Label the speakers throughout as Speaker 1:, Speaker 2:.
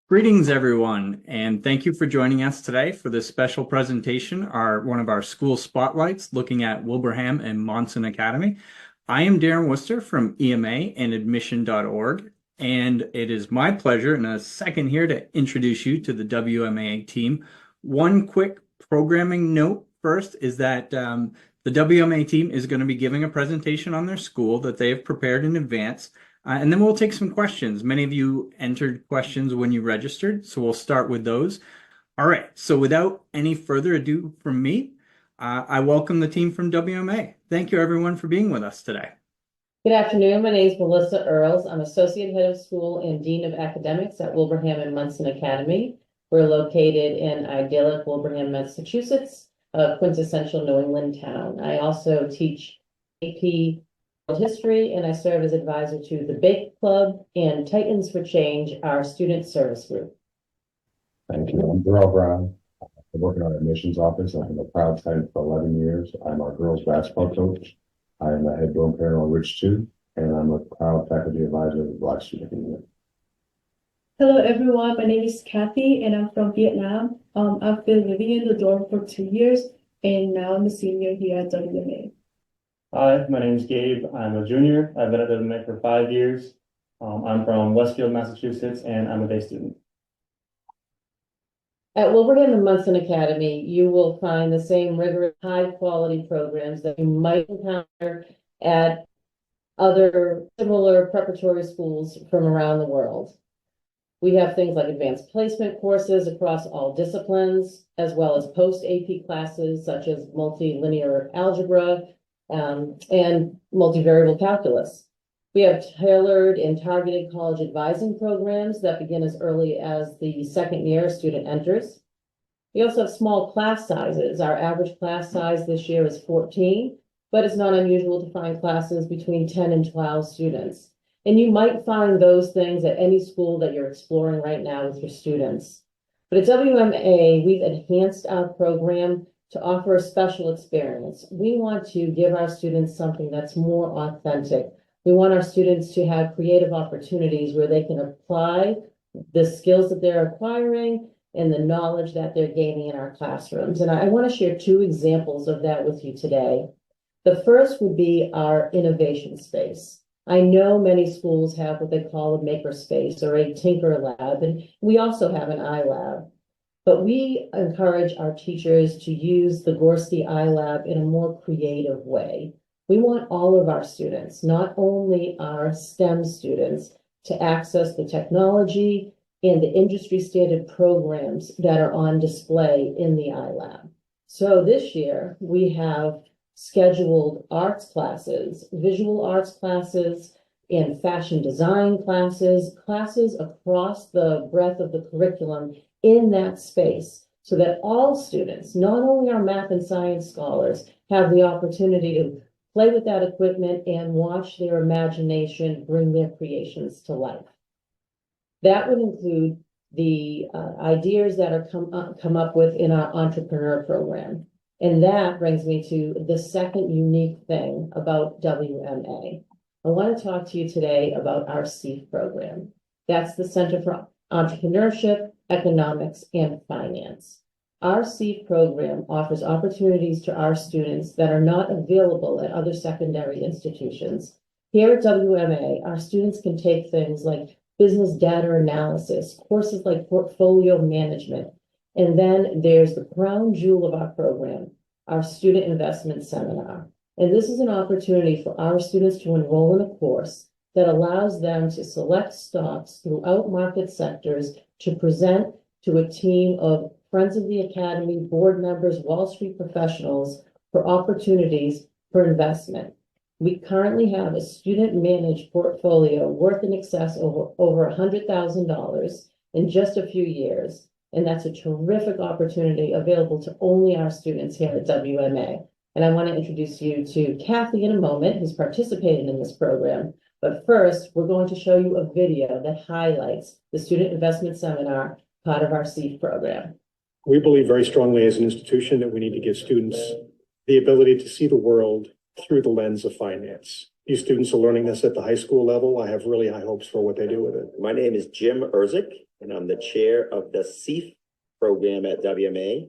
Speaker 1: Greetings, everyone, and thank you for joining us today for this special presentation, one of our school spotlights looking at Wilbraham and Monson Academy. I am Darren Worcester from EMA and admission.org, and it is my pleasure in a second here to introduce you to the WMA team. One quick programming note first is that the WMA team is going to be giving a presentation on their school that they have prepared in advance. And then we'll take some questions. Many of you entered questions when you registered, so we'll start with those. All right, so without any further ado from me, I welcome the team from WMA. Thank you, everyone, for being with us today.
Speaker 2: Good afternoon. My name is Melissa Earls. I'm Associate Head of School and Dean of Academics at Wilbraham Monson Academy. We're located in idyllic Wilbraham, Massachusetts, a quintessential New England town. I also teach AP History, and I serve as advisor to the Bake Club and Titans for Change, our student service group.
Speaker 3: Thank you. I'm Durelle Brown. I work in our admissions office. I've been a proud Titan for 11 years. I'm our girls basketball coach. I am the head dorm parent on Rich 2, and I'm a proud faculty advisor of the Black Student Union.
Speaker 4: Hello everyone, my name is Kathy and I'm from Vietnam. I've been living in the dorm for 2 years and now I'm a senior here at WMA.
Speaker 5: Hi, my name is Gabe. I'm a junior. I've been at WMA for 5 years. I'm from Westfield, Massachusetts, and I'm a day student.
Speaker 2: At Wilbraham Monson Academy, you will find the same rigorous, high-quality programs that you might encounter at other similar preparatory schools from around the world. We have things like advanced placement courses across all disciplines, as well as post-AP classes such as multilinear algebra, and multivariable calculus. We have tailored and targeted college advising programs that begin as early as the second year a student enters. We also have small class sizes. Our average class size this year is 14, but it's not unusual to find classes between 10 and 12 students. And you might find those things at any school that you're exploring right now with your students. But at WMA, we've enhanced our program to offer a special experience. We want to give our students something that's more authentic. We want our students to have creative opportunities where they can apply the skills that they're acquiring and the knowledge that they're gaining in our classrooms. And I want to share 2 examples of that with you today. The first would be our innovation space. I know many schools have what they call a maker space or a tinker lab, and we also have an iLab. But we encourage our teachers to use the Gorski iLab in a more creative way. We want all of our students, not only our STEM students, to access the technology and the industry standard programs that are on display in the iLab. So this year we have scheduled arts classes, visual arts classes, and fashion design classes across the breadth of the curriculum in that space, so that all students, not only our math and science scholars, have the opportunity to play with that equipment and watch their imagination bring their creations to life. That would include the ideas that are come up with in our entrepreneur program. And that brings me to the second unique thing about WMA. I want to talk to you today about our CEEF program. That's the Center for Entrepreneurship, Economics, and Finance. Our CEEF program offers opportunities to our students that are not available at other secondary institutions. Here at WMA, our students can take things like business data analysis, courses like portfolio management, and then there's the crown jewel of our program, our student investment seminar. And this is an opportunity for our students to enroll in a course that allows them to select stocks throughout market sectors to present to a team of Friends of the Academy, board members, Wall Street professionals for opportunities for investment. We currently have a student-managed portfolio worth in excess of over $100,000 in just a few years. And that's a terrific opportunity available to only our students here at WMA. And I want to introduce you to Kathy in a moment, who's participated in this program. But first, we're going to show you a video that highlights the Student Investment Seminar, part of our CEEF program.
Speaker 6: We believe very strongly as an institution that we need to give students the ability to see the world through the lens of finance. These students are learning this at the high school level. I have really high hopes for what they do with it.
Speaker 7: My name is Jim Erzik. and I'm the chair of the CEEF program at WMA.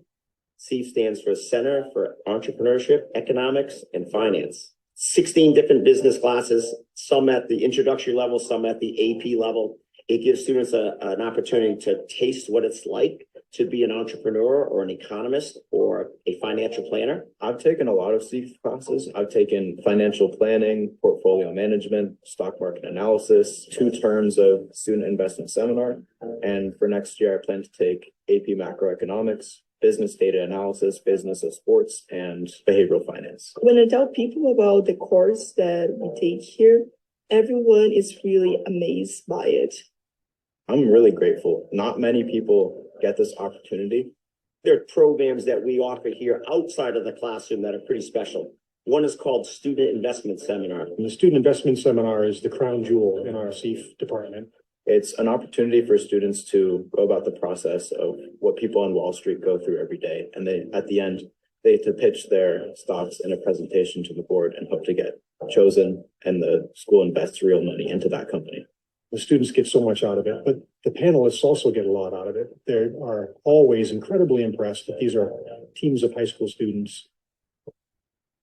Speaker 7: CEEF stands for Center for Entrepreneurship, Economics, and Finance. 16 different business classes, some at the introductory level, some at the AP level. It gives students an opportunity to taste what it's like to be an entrepreneur or an economist or a financial planner.
Speaker 8: I've taken a lot of CEEF classes. I've taken financial planning, portfolio management, stock market analysis, 2 terms of student investment seminar. And for next year, I plan to take AP macroeconomics, business data analysis, business of sports, and behavioral finance.
Speaker 9: When I tell people about the course that we take here, everyone is really amazed by it.
Speaker 8: I'm really grateful. Not many people get this opportunity.
Speaker 7: There are programs that we offer here outside of the classroom that are pretty special. One is called Student Investment Seminar.
Speaker 6: And the Student Investment Seminar is the crown jewel in our CEEF department.
Speaker 8: It's an opportunity for students to go about the process of what people on Wall Street go through every day. And at the end, they have to pitch their stocks in a presentation to the board and hope to get chosen, and the school invests real money into that company.
Speaker 6: The students get so much out of it, but the panelists also get a lot out of it. They are always incredibly impressed that these are teams of high school students.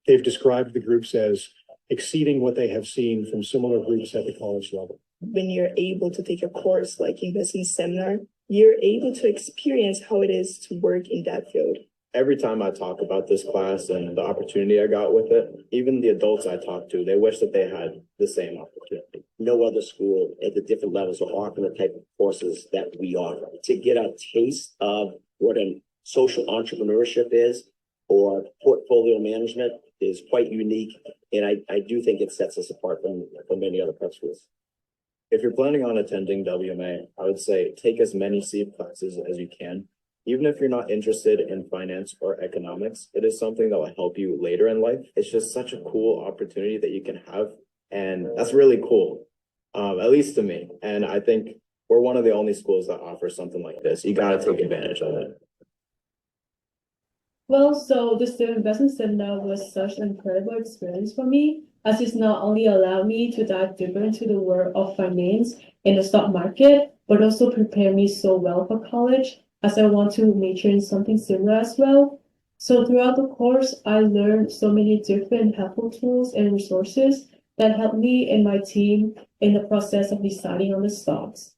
Speaker 6: They've described the groups as exceeding what they have seen from similar groups at the college level.
Speaker 9: When you're able to take a course like investment seminar, you're able to experience how it is to work in that field.
Speaker 8: Every time I talk about this class and the opportunity I got with it, even the adults I talk to, they wish that they had the same opportunity.
Speaker 7: No other school at the different levels are offering the type of courses that we offer. To get a taste of what a social entrepreneurship is or portfolio management is quite unique. And I do think it sets us apart from many other prep schools.
Speaker 8: If you're planning on attending WMA, I would say take as many CEEF classes as you can. Even if you're not interested in finance or economics, it is something that will help you later in life. It's just such a cool opportunity that you can have. And that's really cool, at least to me. And I think we're one of the only schools that offer something like this. You got to take advantage of it.
Speaker 4: Well, so the student investment seminar was such an incredible experience for me, as it's not only allowed me to dive deeper into the world of finance and the stock market, but also prepare me so well for college, as I want to major in something similar as well. So throughout the course, I learned so many different helpful tools and resources that helped me and my team in the process of deciding on the stocks.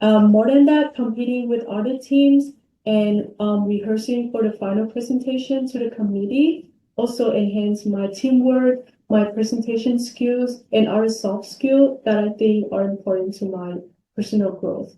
Speaker 4: More than that, competing with other teams and rehearsing for the final presentation to the committee also enhanced my teamwork, my presentation skills, and other soft skills that I think are important to my personal growth.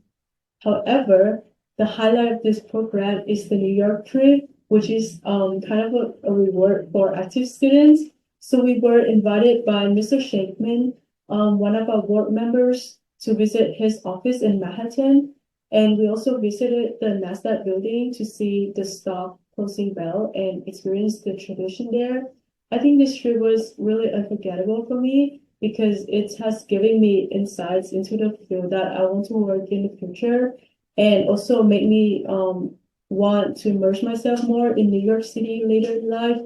Speaker 4: However, the highlight of this program is the New York trip, which is kind of a reward for active students. So we were invited by Mr. Shankman, one of our board members, to visit his office in Manhattan. And we also visited the NASDAQ building to see the stock closing bell and experience the tradition there. I think this trip was really unforgettable for me because it has given me insights into the field that I want to work in the future, and also made me want to immerse myself more in New York City later in life.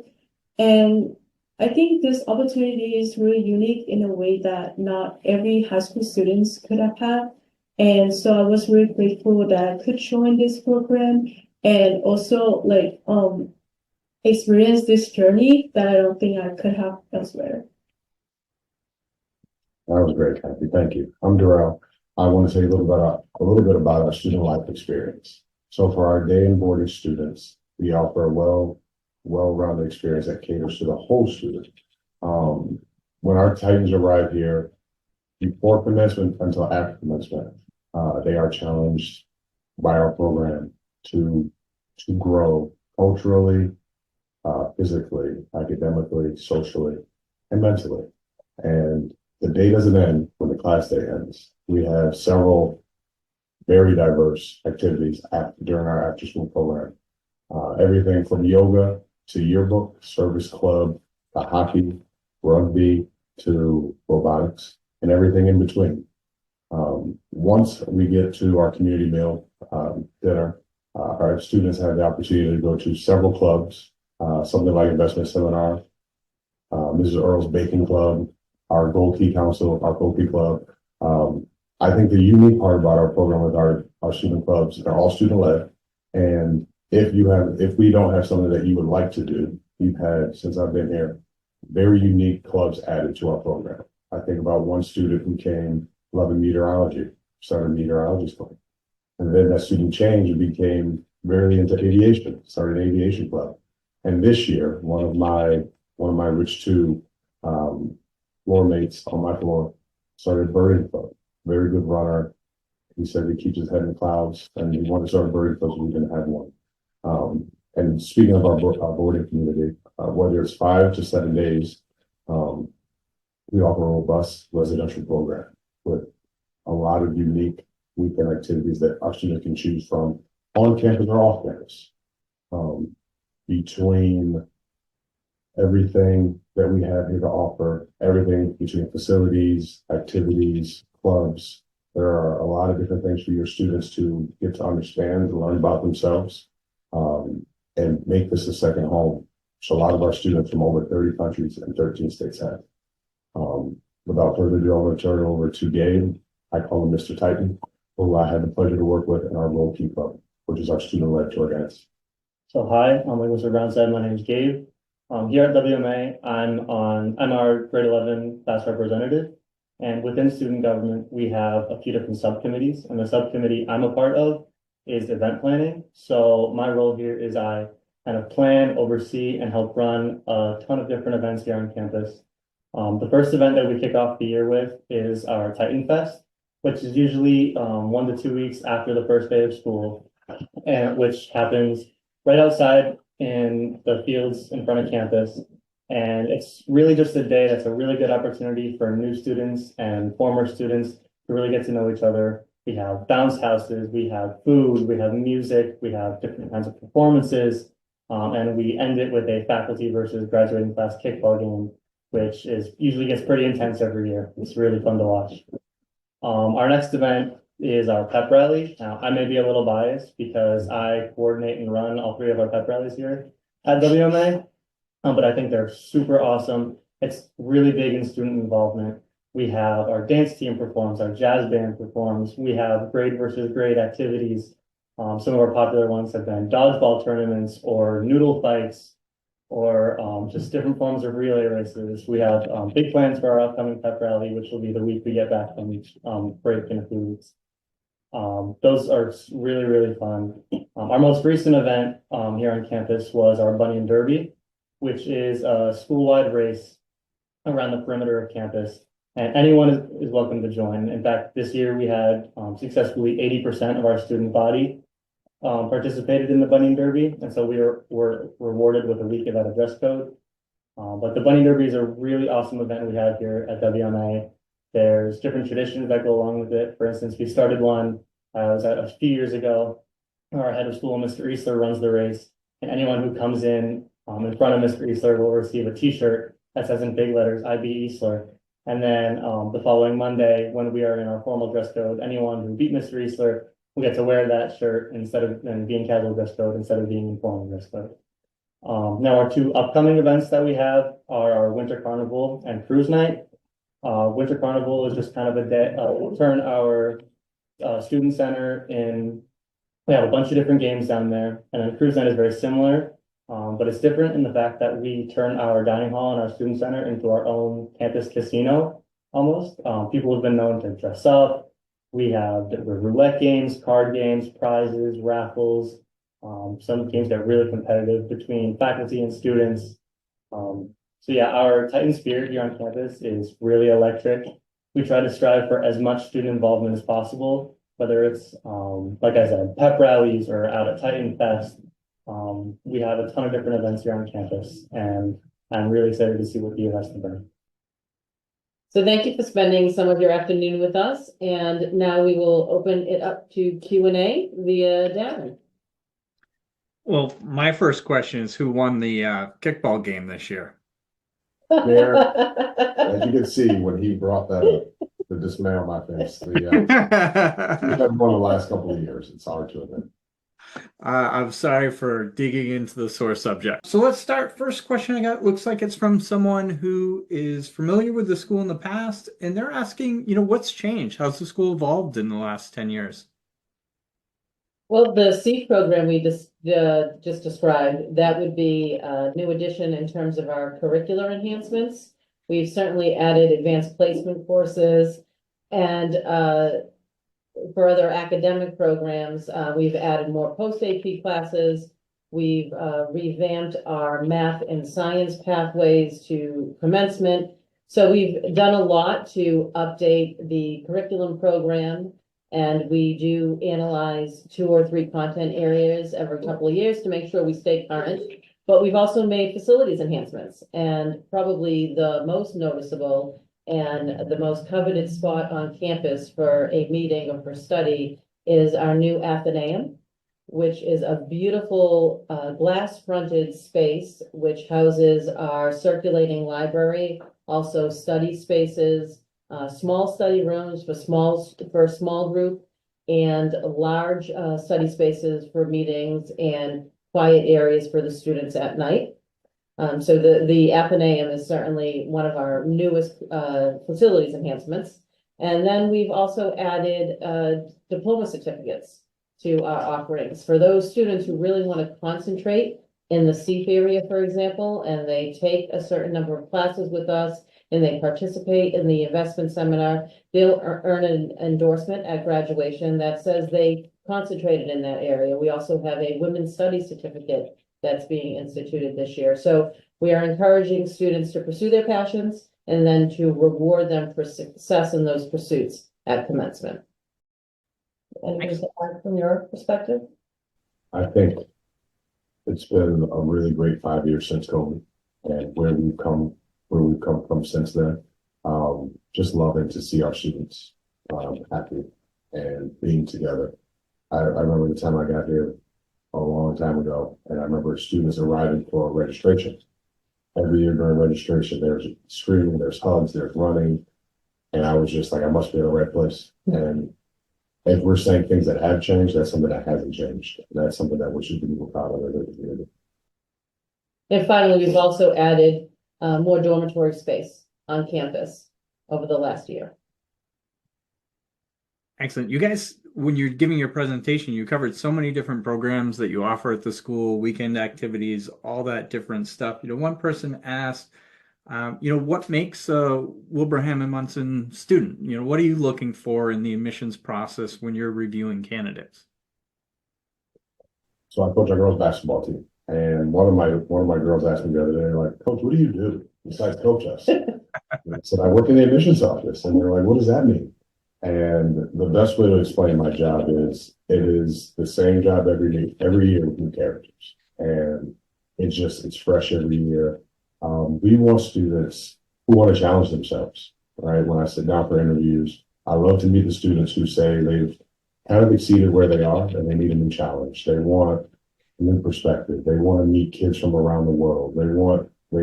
Speaker 4: And I think this opportunity is really unique in a way that not every high school students could have had. And so I was really grateful that I could join this program and also experience this journey that I don't think I could have elsewhere.
Speaker 3: That was great, Kathy. Thank you. I'm Durelle. I want to say a little bit about our student life experience. So for our day and boarding students, we offer a well-rounded experience that caters to the whole student. When our Titans arrive here, before commencement until after commencement, they are challenged by our program to grow culturally, physically, academically, socially, and mentally. And the day doesn't end when the class day ends. We have several very diverse activities during our after-school program. Everything from yoga to yearbook, service club, to hockey, rugby, to robotics, and everything in between. Once we get to our community meal dinner, our students have the opportunity to go to several clubs, something like investment seminar, Mrs. Earls Baking Club, our Gold Key Council, our Gold Key Club, I think the unique part about our program with our student clubs, they're all student led. And if we don't have something that you would like to do, we've had, since I've been here, very unique clubs added to our program. I think about one student who came loving meteorology, started a meteorology club. And then that student changed and became very into aviation, started an aviation club. And this year, one of my Rich 2 floor mates on my floor started a birding club. Very good runner. He said he keeps his head in the clouds, and he wanted to start a birding club, so we didn't have one. And speaking of our boarding community, whether it's 5 to 7 days, we offer a robust residential program with a lot of unique weekend activities that our students can choose from on campus or off campus. Between everything that we have here to offer, everything between facilities, activities, clubs, there are a lot of different things for your students to get to understand, learn about themselves, and make this a second home. So a lot of our students from over 30 countries and 13 states have. Without further ado, I'm going to turn it over to Gabe. I call him Mr. Titan, who I had the pleasure to work with in our Roll Key Club, which is our student-led tour guides.
Speaker 5: So hi, like Mr. Brown said, my name is Gabe. Here at WMA, I'm our grade 11 class representative. And within student government, we have a few different subcommittees. And the subcommittee I'm a part of is event planning. So my role here is I kind of plan, oversee, and help run a ton of different events here on campus. The first event that we kick off the year with is our Titan Fest, which is usually 1 to 2 weeks after the first day of school, and which happens right outside in the fields in front of campus. And it's really just a day that's a really good opportunity for new students and former students to really get to know each other. We have bounce houses, we have food, we have music, we have different kinds of performances, and we end it with a faculty versus graduating class kickball game, which usually gets pretty intense every year. It's really fun to watch. Our next event is our pep rally. Now, I may be a little biased because I coordinate and run all 3 of our pep rallies here at WMA, but I think they're super awesome. It's really big in student involvement. We have our dance team performs, our jazz band performs. We have grade versus grade activities. Some of our popular ones have been dodgeball tournaments or noodle fights, or just different forms of relay races. We have big plans for our upcoming pep rally, which will be the week we get back from break in a few weeks. Those are really, really fun. Our most recent event here on campus was our Bunny and Derby, which is a school-wide race around the perimeter of campus, and anyone is welcome to join. In fact, this year we had successfully 80% of our student body participated in the Bunny and Derby, and so we were rewarded with a week without a dress code. But the Bunny Derby is a really awesome event we have here at WMA. There's different traditions that go along with it. For instance, we started one a few years ago. Our head of school, Mr. Easler, runs the race, and anyone who comes in front of Mr. Easler will receive a T-shirt that says in big letters, "IB Easler." And then the following Monday, when we are in our formal dress code, anyone who beat Mr. Easler will get to wear that shirt instead of being casual dress code instead of being in formal dress code. Now, our 2 upcoming events that we have are our Winter Carnival and Cruise Night. Winter Carnival is just kind of a day, we'll turn our student center in. We have a bunch of different games down there, and then Cruise Night is very similar, but it's different in the fact that we turn our dining hall and our student center into our own campus casino, almost. People have been known to dress up. We have the roulette games, card games, prizes, raffles. Some games get really competitive between faculty and students. So yeah, our Titan spirit here on campus is really electric. We try to strive for as much student involvement as possible, whether it's, like I said, pep rallies or out at Titan Fest. We have a ton of different events here on campus, and I'm really excited to see what the year has to bring.
Speaker 2: So thank you for spending some of your afternoon with us, and now we will open it up to Q&A via Darren.
Speaker 1: Well, my first question is who won the kickball game this year?
Speaker 3: There, as you can see, when he brought that up, the dismay on my face. We've had one the last couple of years. It's hard to admit.
Speaker 1: I'm sorry for digging into the sore subject. So let's start. First question I got looks like it's from someone who is familiar with the school in the past, and they're asking, what's changed? How's the school evolved in the last 10 years?
Speaker 2: Well, the SEED program we just described, that would be a new addition in terms of our curricular enhancements. We've certainly added advanced placement courses and for other academic programs, we've added more post-AP classes. We've revamped our math and science pathways to commencement. So we've done a lot to update the curriculum program. And we do analyze 2 or 3 content areas every couple of years to make sure we stay current. But we've also made facilities enhancements, and probably the most noticeable and the most coveted spot on campus for a meeting or for study is our new Athenaeum, which is a beautiful glass-fronted space which houses our circulating library, also study spaces, small study rooms for a small group, and large study spaces for meetings and quiet areas for the students at night. So the Athenaeum is certainly one of our newest facilities enhancements. And then we've also added diploma certificates to our offerings for those students who really want to concentrate in the CEEF area, for example, and they take a certain number of classes with us and they participate in the investment seminar. They'll earn an endorsement at graduation that says they concentrated in that area. We also have a women's studies certificate that's being instituted this year. So we are encouraging students to pursue their passions and then to reward them for success in those pursuits at commencement. Anything to add from your perspective?
Speaker 3: I think it's been a really great 5 years since COVID, and where we've come from since then. Just loving to see our students happy and being together. I remember the time I got here a long time ago, and I remember students arriving for registration. Every year during registration, there's screaming, there's hugs, there's running, and I was just like, I must be in the right place. And if we're saying things that have changed, that's something that hasn't changed. That's something that we should be more proud of as a community.
Speaker 2: And finally, we've also added more dormitory space on campus over the last year.
Speaker 1: Excellent. You guys, when you're giving your presentation, you covered so many different programs that you offer at the school, weekend activities, all that different stuff. One person asked, what makes a Wilbraham and Monson student? What are you looking for in the admissions process when you're reviewing candidates?
Speaker 3: So I coach our girls basketball team, and one of my girls asked me the other day, like, Coach, what do you do besides coach us? And I said, I work in the admissions office, and they're like, what does that mean? And the best way to explain my job is it is the same job every year with new characters, and it's fresh every year. We want students who want to challenge themselves, right? When I sit down for interviews, I love to meet the students who say they've kind of exceeded where they are and they need a new challenge. They want a new perspective. They want to meet kids from around the world. They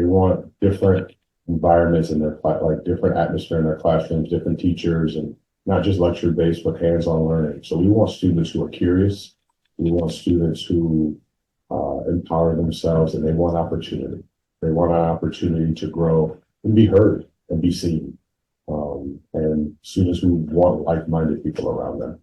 Speaker 3: want different environments in their like different atmosphere in their classrooms, different teachers, and not just lecture based, but hands-on learning. So we want students who are curious. We want students who empower themselves, and they want opportunity. They want an opportunity to grow and be heard and be seen. And students who want like-minded people around them.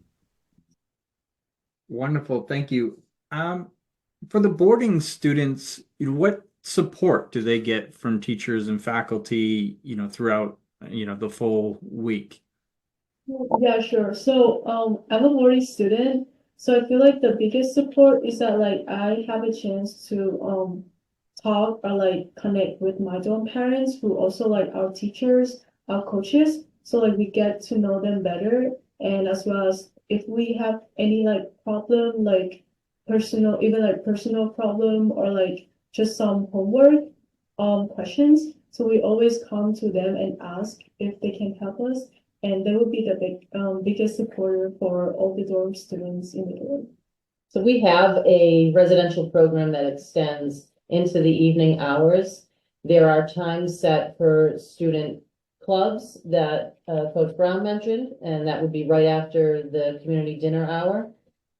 Speaker 1: Wonderful. Thank you. For the boarding students, what support do they get from teachers and faculty, throughout, the full week?
Speaker 4: Yeah, sure. So, I'm a boarding student, so I feel like the biggest support is that like I have a chance to talk or like connect with my dorm parents who also like our teachers, our coaches. So like we get to know them better, and as well as if we have any like problem, like personal problem or like just some homework questions. So we always come to them and ask if they can help us. And they would be the biggest supporter for all the dorm students in the dorm.
Speaker 2: So we have a residential program that extends into the evening hours. There are times set for student clubs that Coach Brown mentioned, and that would be right after the community dinner hour.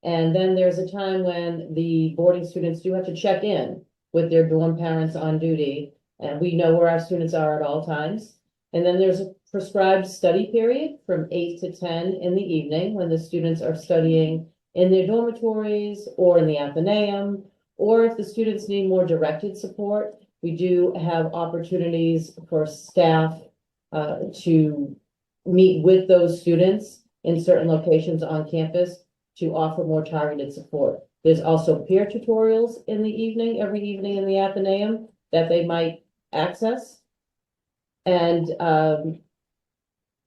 Speaker 2: And then there's a time when the boarding students do have to check in with their dorm parents on duty. And we know where our students are at all times. And then there's a prescribed study period from 8 to 10 in the evening when the students are studying in their dormitories or in the Athenaeum, or if the students need more directed support, we do have opportunities for staff to meet with those students in certain locations on campus to offer more targeted support. There's also peer tutorials in the evening, every evening in the Athenaeum that they might access. And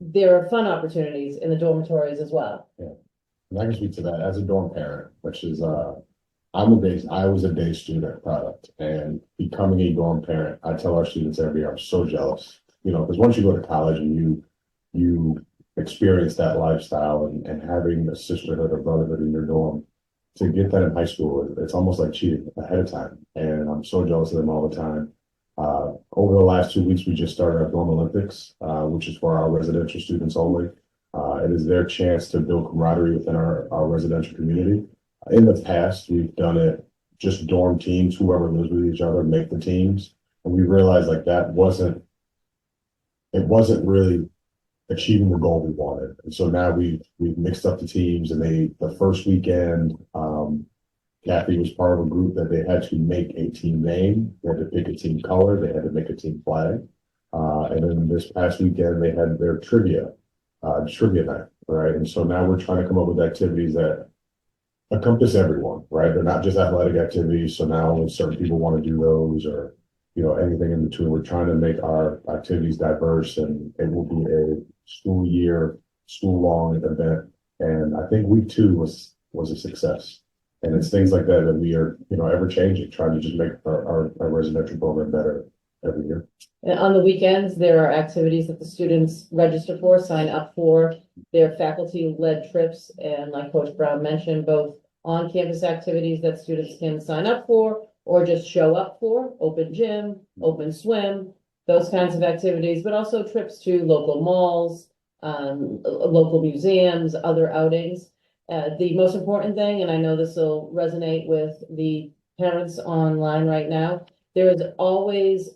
Speaker 2: there are fun opportunities in the dormitories as well.
Speaker 3: And I can speak to that as a dorm parent, which is, I was a day student product, and becoming a dorm parent, I tell our students every year, I'm so jealous, you know, because once you go to college and you experience that lifestyle and having a sisterhood or brotherhood in your dorm, to get that in high school, it's almost like cheating ahead of time. And I'm so jealous of them all the time. Over the last 2 weeks, we just started our Dorm Olympics, which is for our residential students only. It is their chance to build camaraderie within our residential community. In the past, we've done it just dorm teams, whoever lives with each other, make the teams. And we realized like it wasn't really achieving the goal we wanted. And so now we've mixed up the teams, and the first weekend, Kathy was part of a group that they had to make a team name, they had to pick a team color, they had to make a team flag. And then this past weekend they had their trivia night, right? And so now we're trying to come up with activities that encompass everyone, right? They're not just athletic activities. So now when certain people want to do those, or anything in between, we're trying to make our activities diverse, and it will be a school long event. And I think week 2 was a success. And it's things like that we are, ever changing, trying to just make our residential program better every year.
Speaker 2: And on the weekends, there are activities that the students register for, sign up for. Their faculty-led trips, and like Coach Brown mentioned, both on-campus activities that students can sign up for or just show up for, open gym, open swim, those kinds of activities, but also trips to local malls, local museums, other outings. The most important thing, and I know this will resonate with the parents online right now, there is always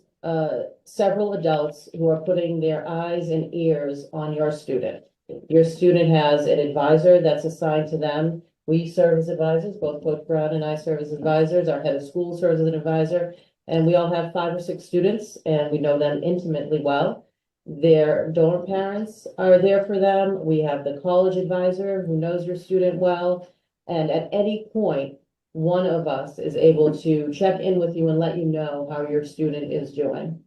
Speaker 2: several adults who are putting their eyes and ears on your student. Your student has an advisor that's assigned to them. We serve as advisors, both Coach Brown and I serve as advisors. Our head of school serves as an advisor, and we all have 5 or 6 students, and we know them intimately well. Their dorm parents are there for them. We have the college advisor who knows your student well, and at any point, one of us is able to check in with you and let you know how your student is doing.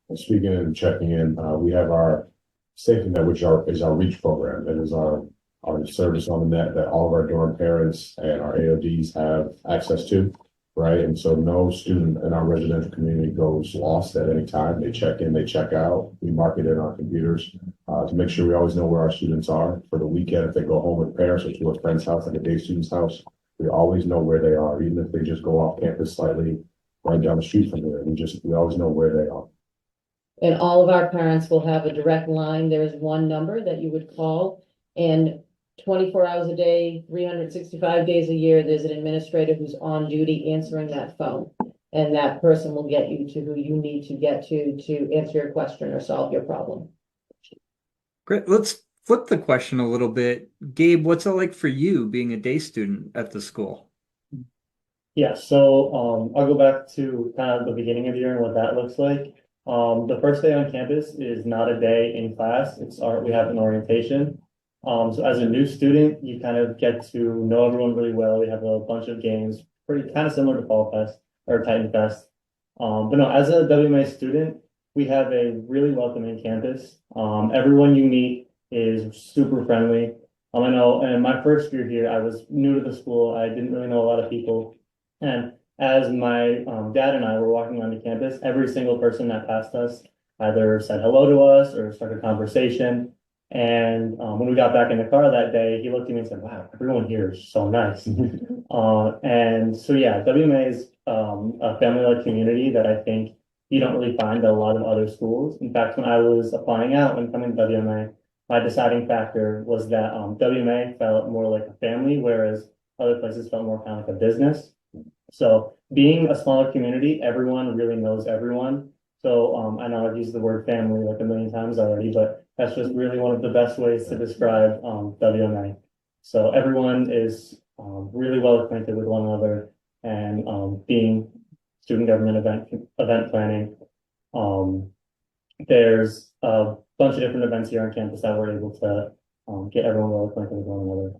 Speaker 3: And speaking and checking in, we have our safety net, which is our REACH program. It is our service on the net that all of our dorm parents and our AODs have access to, right? And so no student in our residential community goes lost at any time. They check in, they check out. We mark it in our computers to make sure we always know where our students are for the weekend. If they go home with parents or to a friend's house, like a day student's house, we always know where they are, even if they just go off campus slightly right down the street from there. We always know where they are.
Speaker 2: And all of our parents will have a direct line. There is one number that you would call, and 24 hours a day, 365 days a year, there's an administrator who's on duty answering that phone. And that person will get you to who you need to get to answer your question or solve your problem.
Speaker 1: Great. Let's flip the question a little bit. Gabe, what's it like for you being a day student at the school?
Speaker 5: Yeah, so I'll go back to kind of the beginning of the year and what that looks like. The first day on campus is not a day in class. We have an orientation. So as a new student, you kind of get to know everyone really well. We have a bunch of games, pretty kind of similar to Fall Fest or Titan Fest. But no, as a WMA student, we have a really welcoming campus. Everyone you meet is super friendly. I know in my first year here, I was new to the school. I didn't really know a lot of people. And as my dad and I were walking around the campus, every single person that passed us either said hello to us or started a conversation. And when we got back in the car that day, he looked at me and said, "Wow, everyone here is so nice." And so, yeah, WMA is a family-led community that I think you don't really find at a lot of other schools. In fact, when I was applying out and coming to WMA, my deciding factor was that WMA felt more like a family, whereas Other places felt more kind of like a business. So being a smaller community, everyone really knows everyone. So I know I've used the word family like a million times already, but that's just really one of the best ways to describe WMA. So everyone is really well acquainted with one another, and being student government event planning. There's a bunch of different events here on campus that we're able to get everyone well acquainted with one another.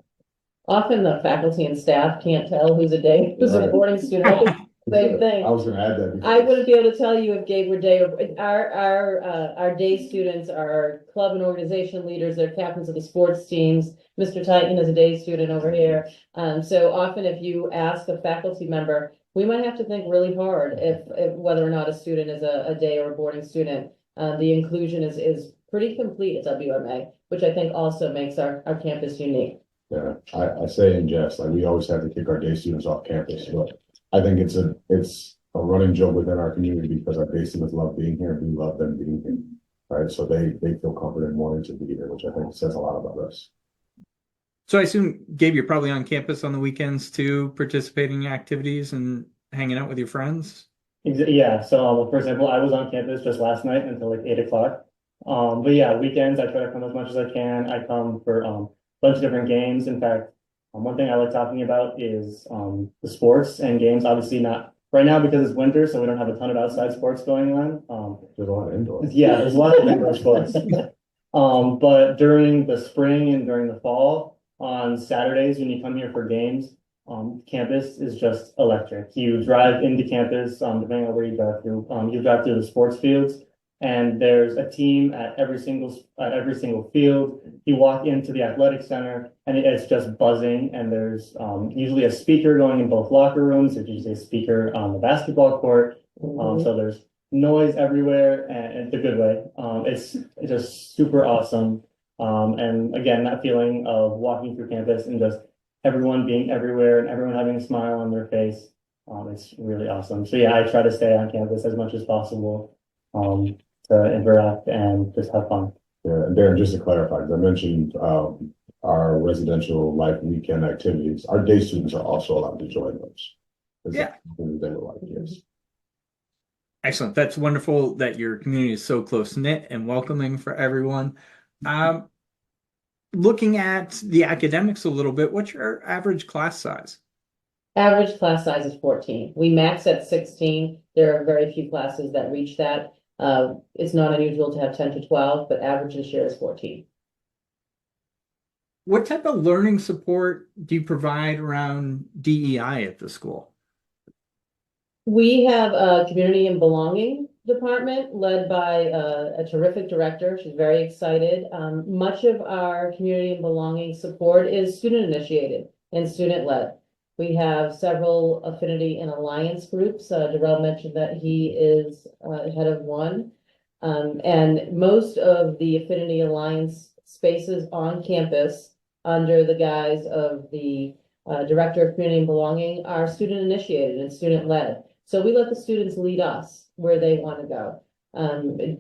Speaker 2: Often the faculty and staff can't tell who's a day, who's a
Speaker 3: Right.
Speaker 2: boarding student. Same thing.
Speaker 3: I was gonna add that.
Speaker 2: I wouldn't be able to tell you if Gabe were day or our day students are club and organization leaders, they're captains of the sports teams. Mr. Titan is a day student over here. So often if you ask a faculty member, we might have to think really hard if whether or not a student is a day or a boarding student. The inclusion is pretty complete at WMA, which I think also makes our campus unique.
Speaker 3: Yeah, I say in jest, like we always have to kick our day students off campus, but I think it's a running joke within our community because our day students love being here and we love them being here, right? So they feel confident wanting to be here, which I think says a lot about us.
Speaker 1: So I assume, Gabe, you're probably on campus on the weekends too, participating in activities and hanging out with your friends?
Speaker 5: Yeah, so for example, I was on campus just last night until like 8 o'clock. But yeah, weekends I try to come as much as I can. I come for a bunch of different games. In fact, one thing I like talking about is the sports and games. Obviously not right now because it's winter, so we don't have a ton of outside sports going on.
Speaker 3: There's a lot of indoors.
Speaker 5: Yeah, there's a lot of indoor sports. But during the spring and during the fall, on Saturdays when you come here for games, campus is just electric. You drive into campus, depending on where you drive through. You drive through the sports fields, and there's a team at every single field. You walk into the athletic center, and it's just buzzing. And there's usually a speaker going in both locker rooms. There's usually a speaker on the basketball court. So there's noise everywhere, and the good way. It's just super awesome. And again, that feeling of walking through campus and just everyone being everywhere and everyone having a smile on their face. It's really awesome. So yeah, I try to stay on campus as much as possible to interact and just have fun.
Speaker 3: Yeah, and Darren, just to clarify, because I mentioned our residential life weekend activities, our day students are also allowed to join those.
Speaker 1: Yeah.
Speaker 3: They were like, yes.
Speaker 1: Excellent. That's wonderful that your community is so close-knit and welcoming for everyone. Looking at the academics a little bit, what's your average class size?
Speaker 2: Average class size is 14. We max at 16. There are very few classes that reach that. It's not unusual to have 10 to 12, but average this year is 14.
Speaker 1: What type of learning support do you provide around DEI at the school?
Speaker 2: We have a community and belonging department led by a terrific director. She's very excited. Much of our community and belonging support is student initiated and student led. We have several affinity and alliance groups. Durelle mentioned that he is head of one. And most of the affinity alliance spaces on campus under the guise of the director of community and belonging are student initiated and student led. So we let the students lead us where they want to go.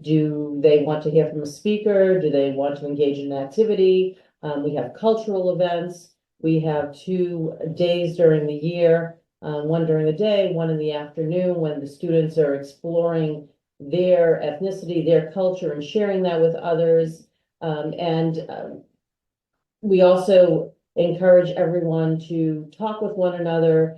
Speaker 2: Do they want to hear from a speaker? Do they want to engage in an activity? We have cultural events. We have 2 days during the year, one during the day, one in the afternoon, when the students are exploring their ethnicity, their culture, and sharing that with others. We also encourage everyone to talk with one another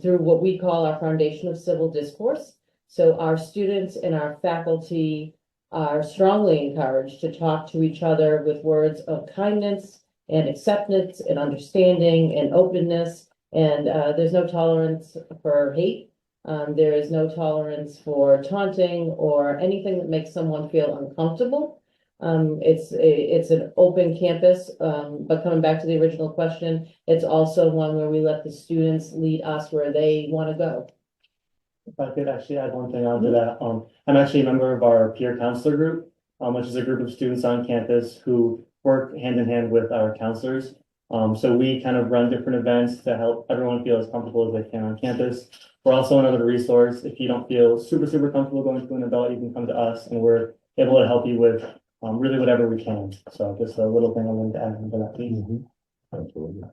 Speaker 2: through what we call our foundation of civil discourse. So our students and our faculty are strongly encouraged to talk to each other with words of kindness and acceptance and understanding and openness. And there's no tolerance for hate. There is no tolerance for taunting or anything that makes someone feel uncomfortable. It's an open campus, but coming back to the original question, it's also one where we let the students lead us where they want to go.
Speaker 5: If I could actually add one thing onto that, I'm actually a member of our peer counselor group, which is a group of students on campus who work hand in hand with our counselors. So we kind of run different events to help everyone feel as comfortable as they can on campus. We're also another resource. If you don't feel super comfortable going to an adult, you can come to us and we're able to help you with really whatever we can. So just a little thing I wanted to add into that piece.
Speaker 3: Absolutely.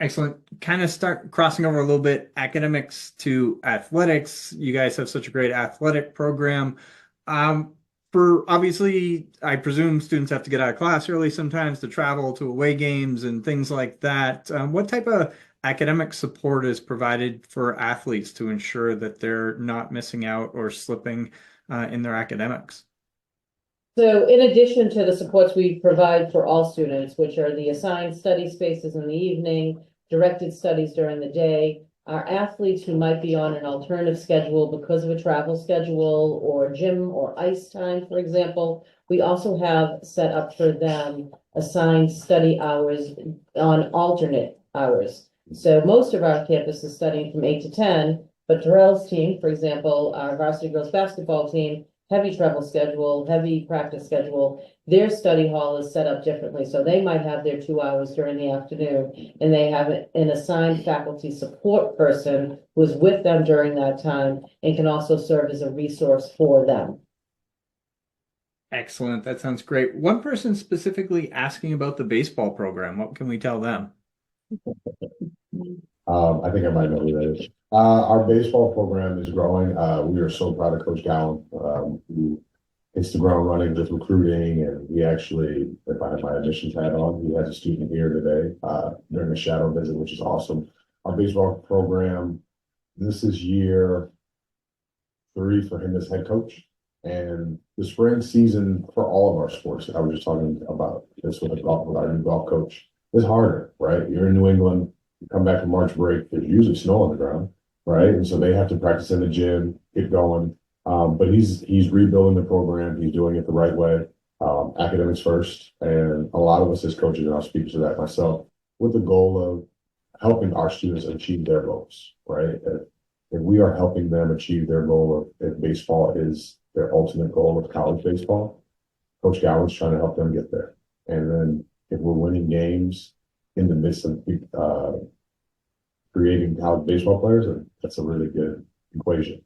Speaker 1: Excellent. Kind of start crossing over a little bit academics to athletics. You guys have such a great athletic program. Um, for obviously, I presume students have to get out of class early sometimes to travel to away games and things like that. What type of academic support is provided for athletes to ensure that they're not missing out or slipping in their academics?
Speaker 2: So in addition to the supports we provide for all students, which are the assigned study spaces in the evening, directed studies during the day, our athletes who might be on an alternative schedule because of a travel schedule or gym or ice time, for example, we also have set up for them assigned study hours on alternate hours. So most of our campus is studying from 8 to 10, but Durelle's team, for example, our varsity girls basketball team, heavy travel schedule, heavy practice schedule, their study hall is set up differently. So they might have their 2 hours during the afternoon and they have an assigned faculty support person who is with them during that time and can also serve as a resource for them.
Speaker 1: Excellent. That sounds great. One person specifically asking about the baseball program. What can we tell them?
Speaker 3: I think I might know who that is. Our baseball program is growing. We are so proud of Coach Gowan, who hits the ground running with recruiting. And we actually, if I have my admissions hat on, he has a student here today during a shadow visit, which is awesome. Our baseball program, this is year 3 for him as head coach. And the spring season for all of our sports, I was just talking about this with our new golf coach, is harder, right? You're in New England. You come back from March break, there's usually snow on the ground, right? And so they have to practice in the gym, get going. But he's rebuilding the program. He's doing it the right way. Academics first. And a lot of us as coaches, and I'll speak to that myself, with the goal of helping our students achieve their goals, right? If we are helping them achieve their goal of if baseball is their ultimate goal of college baseball, Coach Gowan's trying to help them get there. And then if we're winning games in the midst of creating college baseball players, and that's a really good equation.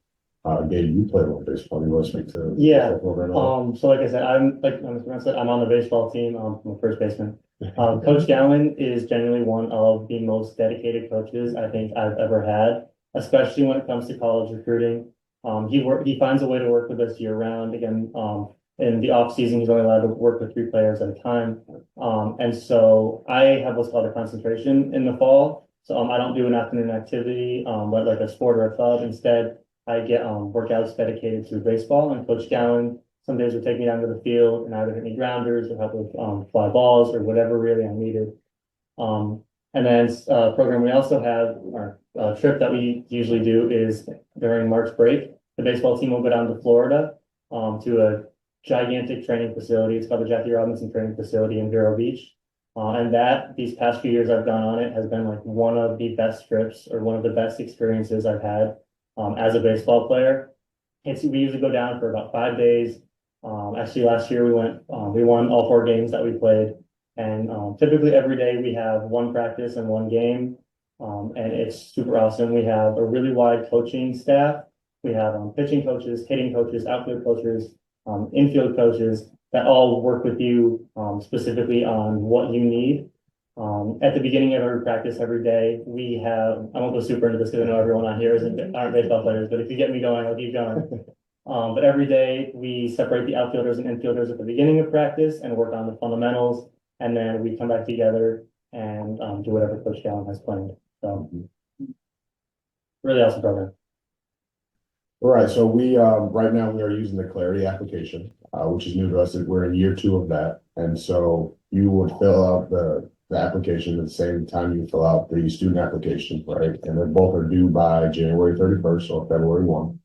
Speaker 3: Gabe, you play a little baseball. You want to speak to
Speaker 5: Yeah.
Speaker 3: the program at all?
Speaker 5: So like I said, I'm on the baseball team. I'm a first baseman. Coach Gowan is genuinely one of the most dedicated coaches I think I've ever had, especially when it comes to college recruiting. He finds a way to work with us year round. Again, in the off season, he's only allowed to work with 3 players at a time. And so I have what's called a concentration in the fall. So I don't do an afternoon activity, like a sport or a club. Instead, I get workouts dedicated to baseball, and Coach Gowan some days would take me down to the field and either hit me grounders or help with fly balls or whatever really I needed. And then program we also have, our trip that we usually do is during March break, the baseball team will go down to Florida to a gigantic training facility. It's called the Jackie Robinson Training Facility in Vero Beach. And these past few years I've gone on it has been like one of the best trips or one of the best experiences I've had as a baseball player. We usually go down for about 5 days. Actually, last year we won all 4 games that we played. And typically every day we have 1 practice and 1 game. And it's super awesome. We have a really wide coaching staff. We have pitching coaches, hitting coaches, outfield coaches, infield coaches that all work with you specifically on what you need. At the beginning of every practice every day, I won't go super into this because I know everyone on here aren't baseball players, but if you get me going, I'll keep going. But every day we separate the outfielders and infielders at the beginning of practice and work on the fundamentals. And then we come back together and do whatever Coach Gowan has planned. So really awesome program.
Speaker 3: All right, so we right now we are using the Clarity application, which is new to us. We're in year 2 of that, and so you would fill out the application at the same time you fill out the student application, right? And then both are due by January 31st or February 1.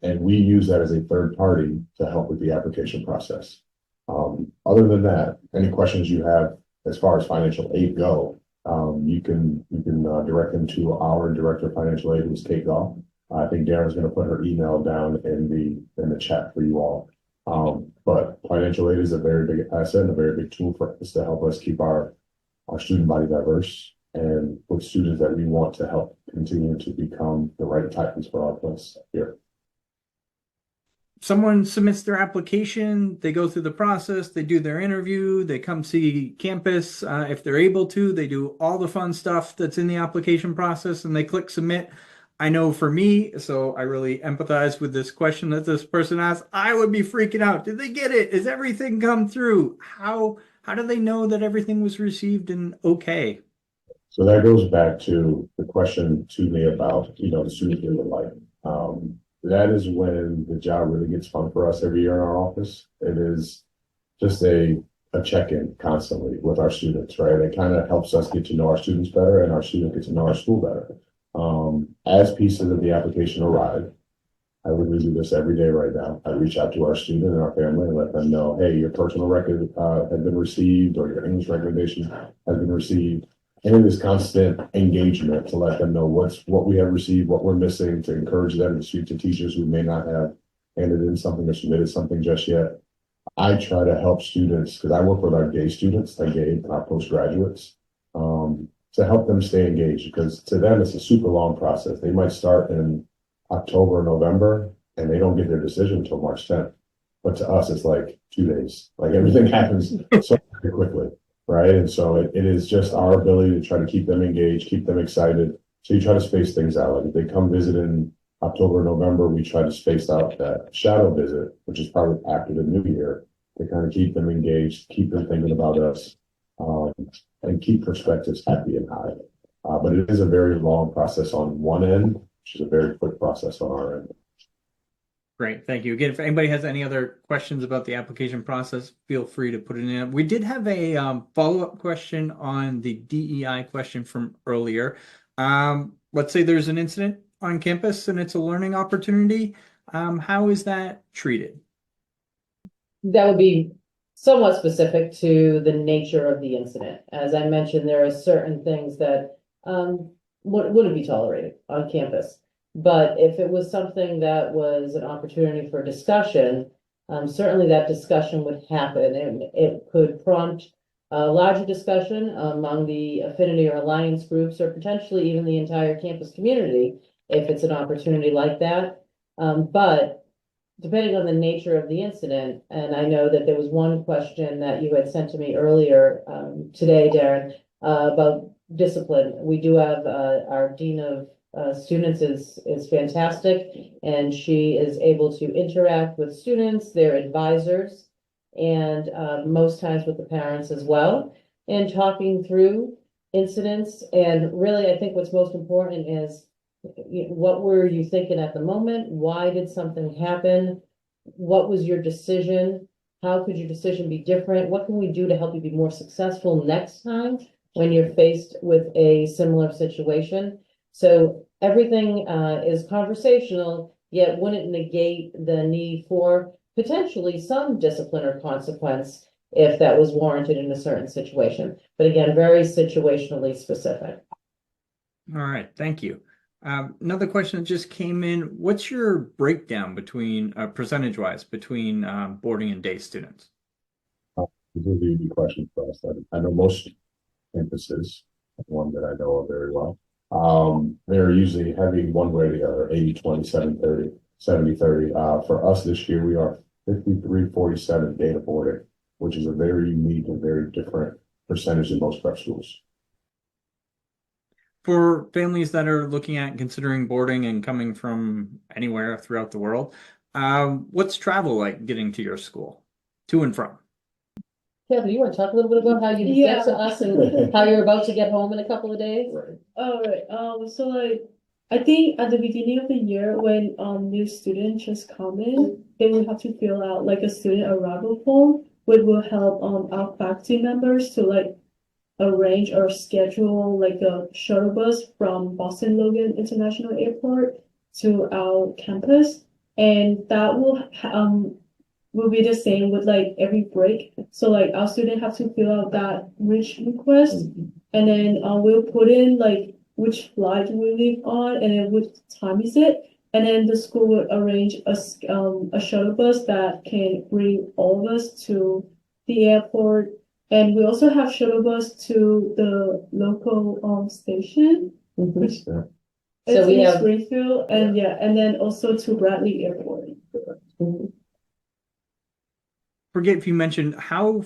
Speaker 3: And we use that as a third party to help with the application process. Other than that, any questions you have as far as financial aid go, you can direct them to our director of financial aid, who's Kate Goff. I think Darren's going to put her email down in the chat for you all. But financial aid is a very big asset and a very big tool for us to help us keep our student body diverse and with students that we want to help continue to become the right Titans for our place here.
Speaker 1: someone submits their application, they go through the process, they do their interview, they come see campus. If they're able to, they do all the fun stuff that's in the application process and they click submit. I know for me, so I really empathize with this question that this person asked. I would be freaking out. Did they get it? Is everything come through? How do they know that everything was received and okay?
Speaker 3: So that goes back to the question to me about, the student they would like. That is when the job really gets fun for us every year in our office. It is just a check-in constantly with our students, right? It kind of helps us get to know our students better and our students get to know our school better. As pieces of the application arrive, I literally do this every day right now. I reach out to our student and our family and let them know, hey, your personal record has been received or your English recommendation has been received. And it is constant engagement to let them know what we have received, what we're missing, to encourage them to speak to teachers who may not have handed in something or submitted something just yet. I try to help students, because I work with our day students, like Gabe, and our postgraduates, to help them stay engaged, because to them, it's a super long process. They might start in October, November, and they don't get their decision until March 10th. But to us, it's like 2 days. Like everything happens so very quickly, right? And so it is just our ability to try to keep them engaged, keep them excited. So you try to space things out. Like if they come visit in October, November, we try to space out that shadow visit, which is probably after the new year, to kind of keep them engaged, keep them thinking about us, and keep perspectives happy and high. But it is a very long process on one end, which is a very quick process on our end.
Speaker 1: Great, thank you. Again, if anybody has any other questions about the application process, feel free to put it in. We did have a follow-up question on the DEI question from earlier. Let's say there's an incident on campus and it's a learning opportunity. How is that treated?
Speaker 2: That would be somewhat specific to the nature of the incident. As I mentioned, there are certain things that wouldn't be tolerated on campus. But if it was something that was an opportunity for discussion, certainly that discussion would happen, and it could prompt a larger discussion among the affinity or alliance groups, or potentially even the entire campus community, if it's an opportunity like that. But depending on the nature of the incident, and I know that there was one question that you had sent to me earlier today, Darren, about discipline. We do have our dean of students is fantastic, and she is able to interact with students, their advisors, and most times with the parents as well, and talking through incidents. And really, I think what's most important is, what were you thinking at the moment? Why did something happen? What was your decision? How could your decision be different? What can we do to help you be more successful next time when you're faced with a similar situation? So everything is conversational, yet wouldn't negate the need for potentially some discipline or consequence if that was warranted in a certain situation. But again, very situationally specific.
Speaker 1: All right, thank you. Another question that just came in. What's your breakdown between percentage-wise between boarding and day students?
Speaker 3: This is an easy question for us. I know most campuses, one that I know of very well, they're usually heavy one way or the other, 80-20, 70-30, 70-30. For us this year, we are 53-47 data boarding, which is a very unique and very different percentage in most prep schools.
Speaker 1: For families that are looking at considering boarding and coming from anywhere throughout the world, what's travel like getting to your school, to and from?
Speaker 2: Kevin, you want to talk a little bit about how you get to us and how you're about to get home in a couple of days?
Speaker 3: Right.
Speaker 4: All right. So like, I think at the beginning of the year when new students just come in, they will have to fill out like a student arrival form, which will help our faculty members to like arrange or schedule like a shuttle bus from Boston Logan International Airport to our campus, and that will be the same with like every break. So like our students have to fill out that reach request, and then we'll put in like which flight we leave on and then what time is it, and then the school will arrange a shuttle bus that can bring all of us to the airport. And we also have shuttle bus to the local station, which
Speaker 2: So
Speaker 4: is
Speaker 2: we
Speaker 4: in
Speaker 2: have
Speaker 4: Springfield, and and then also to Bradley Airport.
Speaker 1: Forget if you mentioned how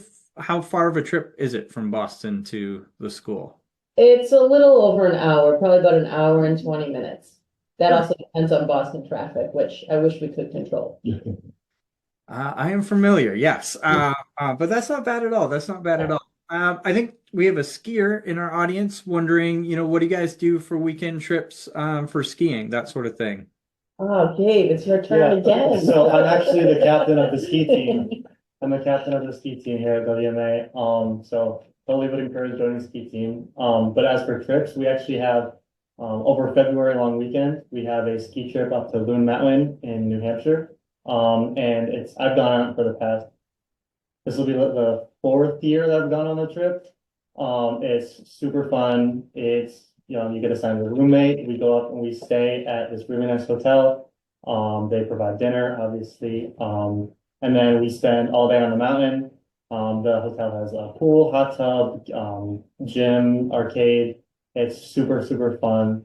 Speaker 1: far of a trip is it from Boston to the school?
Speaker 2: It's a little over an hour, probably about an hour and 20 minutes. That also depends on Boston traffic, which I wish we could control.
Speaker 1: I am familiar, yes. But that's not bad at all. That's not bad at all. I think we have a skier in our audience wondering, what do you guys do for weekend trips for skiing, that sort of thing?
Speaker 2: Oh, Gabe, it's your turn again.
Speaker 5: So I'm actually the captain of the ski team. I'm the captain of the ski team here at WMA. So totally would encourage joining the ski team. But as for trips, we actually have over February long weekend, we have a ski trip up to Loon Mountain in New Hampshire. And I've gone on for this will be the 4th year that I've gone on the trip. It's super fun. You get assigned a roommate. We go up and we stay at this really nice hotel. They provide dinner, obviously. And then we spend all day on the mountain. The hotel has a pool, hot tub, gym, arcade. It's super, super fun.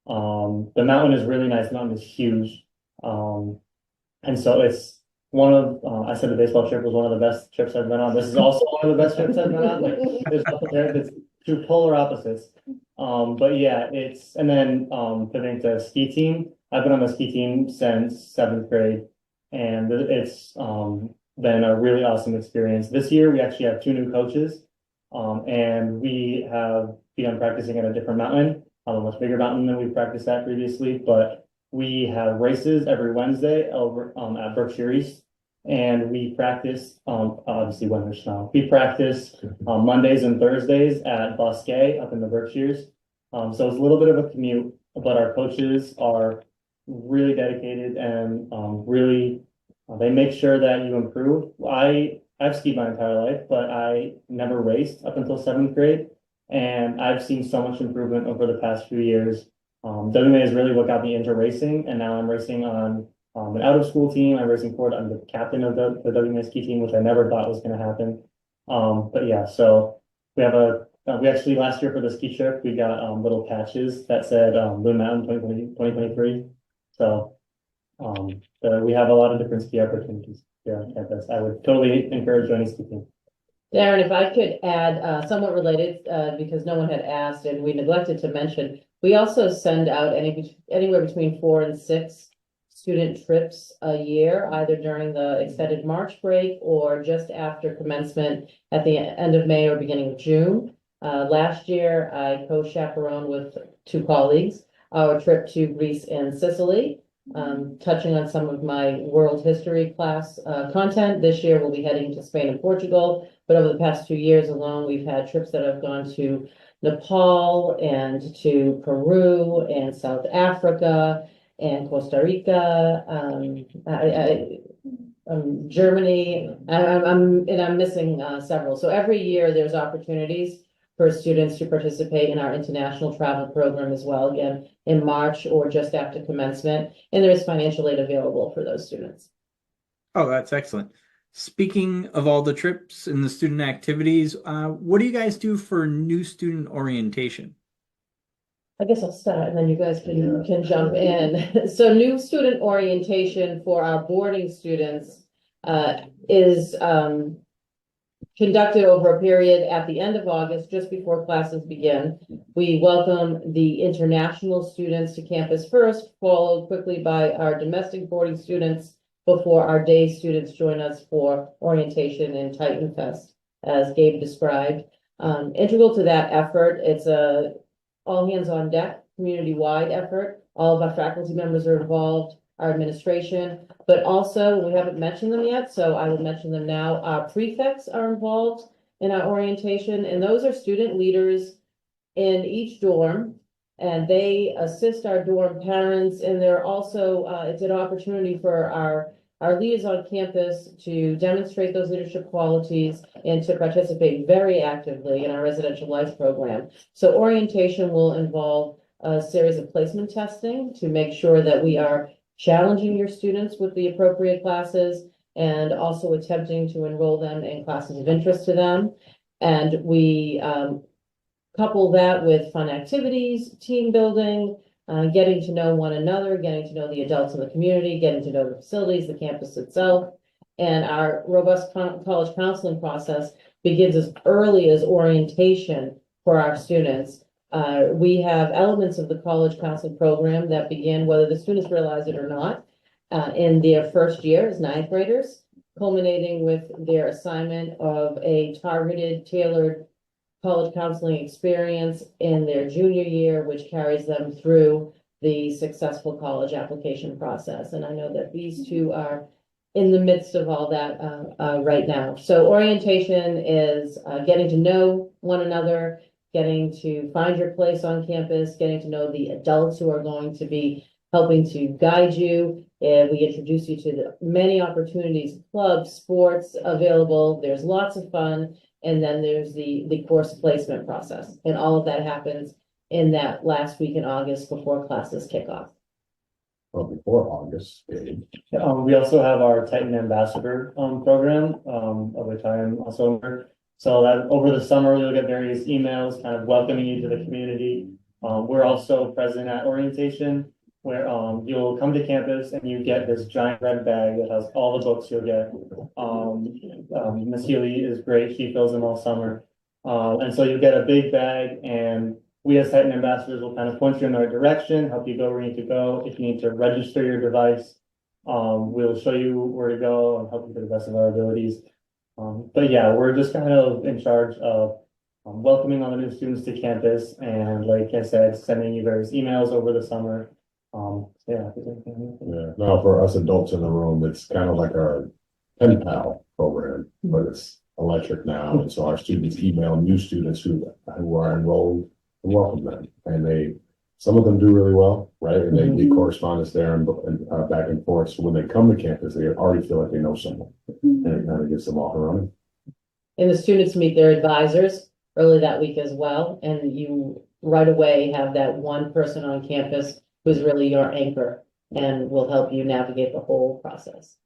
Speaker 5: The mountain is really nice. The mountain is huge. And so it's one of, I said the baseball trip was one of the best trips I've been on. This is also one of the best trips I've been on. Like, it's two polar opposites. But yeah, and then pivoting to ski team. I've been on the ski team since 7th grade, and it's been a really awesome experience. This year, we actually have 2 new coaches, and we have begun practicing at a different mountain, a much bigger mountain than we've practiced at previously, but we have races every Wednesday over at Berkshire East, and we practice, obviously when there's snow. We practice Mondays and Thursdays at Bosquet up in the Berkshires. So it's a little bit of a commute, but our coaches are really dedicated and really, they make sure that you improve. I've skied my entire life, but I never raced up until 7th grade. And I've seen so much improvement over the past few years. WMA has really what got me into racing, and now I'm racing on an out-of-school team. I'm racing for it. I'm the captain of the WMA ski team, which I never thought was going to happen. But yeah, so we have we actually last year for the ski trip, we got little patches that said Loon Mountain 2023. So we have a lot of different ski opportunities here on campus. I would totally encourage joining ski team.
Speaker 2: Darren, if I could add somewhat related, because no one had asked and we neglected to mention, we also send out anywhere between 4 and 6 student trips a year, either during the extended March break or just after commencement at the end of May or beginning of June. Last year, I co-chaperoned with 2 colleagues our trip to Greece and Sicily, touching on some of my world history class content. This year, we'll be heading to Spain and Portugal, but over the past 2 years alone, we've had trips that have gone to Nepal and to Peru and South Africa and Costa Rica, Germany, and I'm missing several. So every year there's opportunities for students to participate in our international travel program as well, again, in March or just after commencement. And there's financial aid available for those students.
Speaker 1: Oh, that's excellent. Speaking of all the trips and the student activities, what do you guys do for new student orientation?
Speaker 2: I guess I'll start and then you guys can jump in. So new student orientation for our boarding students is conducted over a period at the end of August, just before classes begin. We welcome the international students to campus first, followed quickly by our domestic boarding students before our day students join us for orientation in Titan Fest, as Gabe described. Integral to that effort, it's a all hands on deck, community-wide effort. All of our faculty members are involved, our administration, but also, we haven't mentioned them yet, so I will mention them now. Our prefects are involved in our orientation, and those are student leaders in each dorm, and they assist our dorm parents, and they're also, it's an opportunity for our leaders on campus to demonstrate those leadership qualities and to participate very actively in our residential life program. So orientation will involve a series of placement testing to make sure that we are challenging your students with the appropriate classes and also attempting to enroll them in classes of interest to them. And we couple that with fun activities, team building, getting to know one another, getting to know the adults in the community, getting to know the facilities, the campus itself. And our robust college counseling process begins as early as orientation for our students. We have elements of the college counseling program that begin, whether the students realize it or not, in their first year as ninth graders, culminating with their assignment of a targeted, tailored college counseling experience in their junior year, which carries them through the successful college application process. And I know that these two are in the midst of all that right now. So orientation is getting to know one another, getting to find your place on campus, getting to know the adults who are going to be helping to guide you. And we introduce you to the many opportunities, clubs, sports available. There's lots of fun. And then there's the course placement process. And all of that happens in that last week in August before classes kick off.
Speaker 3: Well, before August, Gabe.
Speaker 5: We also have our Titan Ambassador program, of which I am also a member. So that over the summer, you'll get various emails kind of welcoming you to the community. We're also present at orientation, where you'll come to campus and you get this giant red bag that has all the books you'll get. Miss Healy is great, she fills them all summer. And so you get a big bag, and we as Titan Ambassadors will kind of point you in the right direction, help you go where you need to go. If you need to register your device, we'll show you where to go and help you to the best of our abilities. But yeah, we're just kind of in charge of welcoming all the new students to campus, and like I said, sending you various emails over the summer. Yeah.
Speaker 3: No, for us adults in the room, it's kind of like our pen pal program, but it's electric now. And so our students email new students who are enrolled and welcome them. And some of them do really well, right? And they get correspondence there and back and forth. So when they come to campus, they already feel like they know someone, and it kind of gets them off and running.
Speaker 2: And the students meet their advisors early that week as well. And you right away have that one person on campus who's really your anchor and will help you navigate the whole process.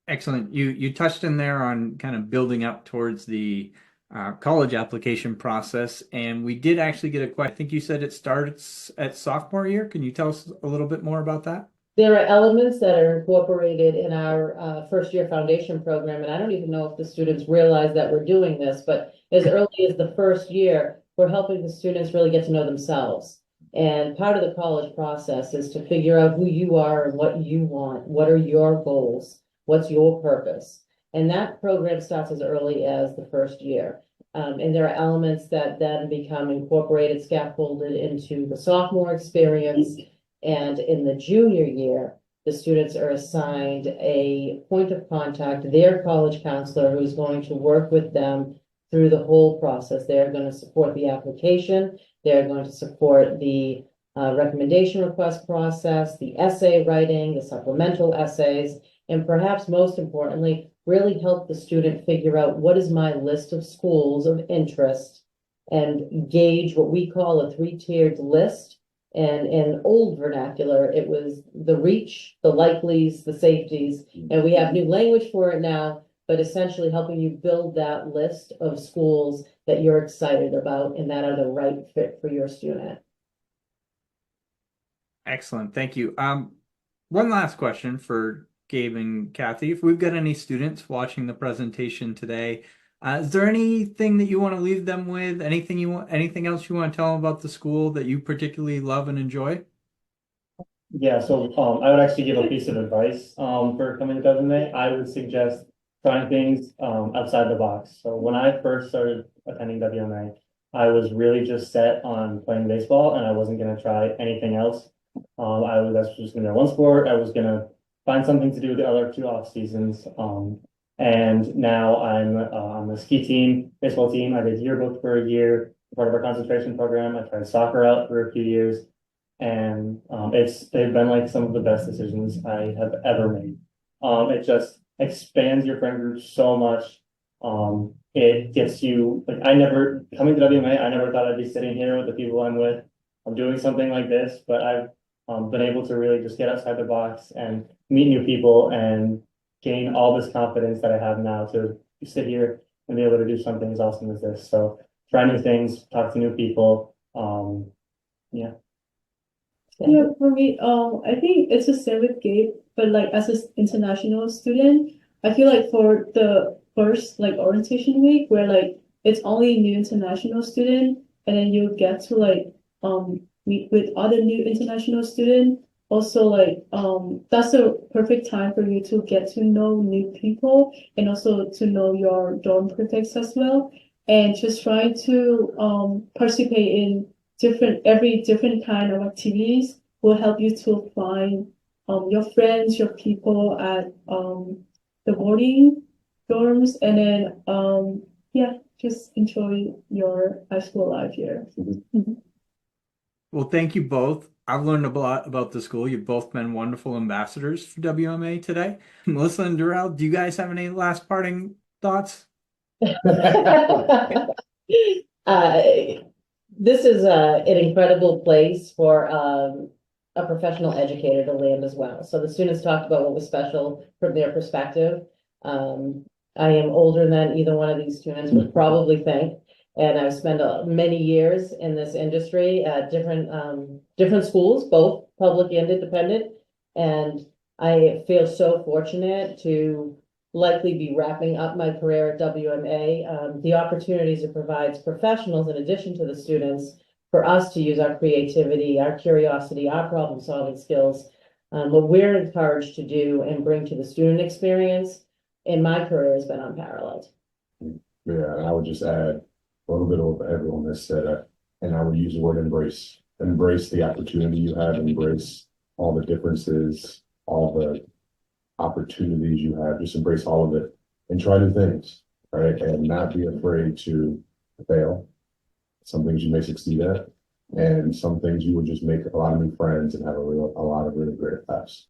Speaker 1: Excellent. You touched in there on kind of building up towards the college application process, and we did actually get a question. I think you said it starts at sophomore year. Can you tell us a little bit more about that?
Speaker 2: There are elements that are incorporated in our first year foundation program, and I don't even know if the students realize that we're doing this, but as early as the first year, we're helping the students really get to know themselves. And part of the college process is to figure out who you are and what you want. What are your goals? What's your purpose? And that program starts as early as the first year. And there are elements that then become incorporated, scaffolded into the sophomore experience. And in the junior year, the students are assigned a point of contact, their college counselor, who's going to work with them through the whole process. They're going to support the application. They're going to support the recommendation request process, the essay writing, the supplemental essays, and perhaps most importantly, really help the student figure out what is my list of schools of interest and gauge what we call a 3-tiered list. And in old vernacular, it was the reach, the likelies, the safeties, and we have new language for it now, but essentially helping you build that list of schools that you're excited about and that are the right fit for your student.
Speaker 1: Excellent. Thank you. One last question for Gabe and Kathy. If we've got any students watching the presentation today, is there anything that you want to leave them with? Anything else you want to tell them about the school that you particularly love and enjoy?
Speaker 5: Yeah, so I would actually give a piece of advice for coming to WMA. I would suggest trying things outside the box. So when I first started attending WMA, I was really just set on playing baseball, and I wasn't going to try anything else. That's just going to be one sport. I was going to find something to do the other 2 off seasons. And now I'm on the ski team, baseball team. I did yearbook for a year, part of our concentration program. I tried soccer out for a few years, and they've been like some of the best decisions I have ever made. It just expands your friend group so much. It gets you, like, coming to WMA, I never thought I'd be sitting here with the people I'm with. I'm doing something like this, but I've been able to really just get outside the box and meet new people and gain all this confidence that I have now to sit here and be able to do something as awesome as this. So try new things, talk to new people,
Speaker 4: Yeah, for me, I think it's the same with Gabe, but like as an international student, I feel like for the first like orientation week where like it's only new international student and then you get to like meet with other new international student. Also like that's a perfect time for you to get to know new people and also to know your dorm prefects as well. And just try to participate in every different kind of activities will help you to find your friends, your people at the boarding dorms, and then yeah, just enjoy your high school life here.
Speaker 1: Well, thank you both. I've learned a lot about the school. You've both been wonderful ambassadors for WMA today. Melissa and Durelle, do you guys have any last parting thoughts?
Speaker 2: This is an incredible place for a professional educator to land as well. So the students talked about what was special from their perspective. I am older than either one of these students would probably think, and I've spent many years in this industry at different schools, both public and independent, and I feel so fortunate to likely be wrapping up my career at WMA. The opportunities it provides professionals in addition to the students for us to use our creativity, our curiosity, our problem solving skills, what we're encouraged to do and bring to the student experience in my career has been unparalleled.
Speaker 3: Yeah, and I would just add a little bit of what everyone has said, and I would use the word embrace. Embrace the opportunity you have, embrace all the differences, all the opportunities you have, just embrace all of it and try new things, right? And not be afraid to fail. Some things you may succeed at, and some things you will just make a lot of new friends and have a lot of really great laughs.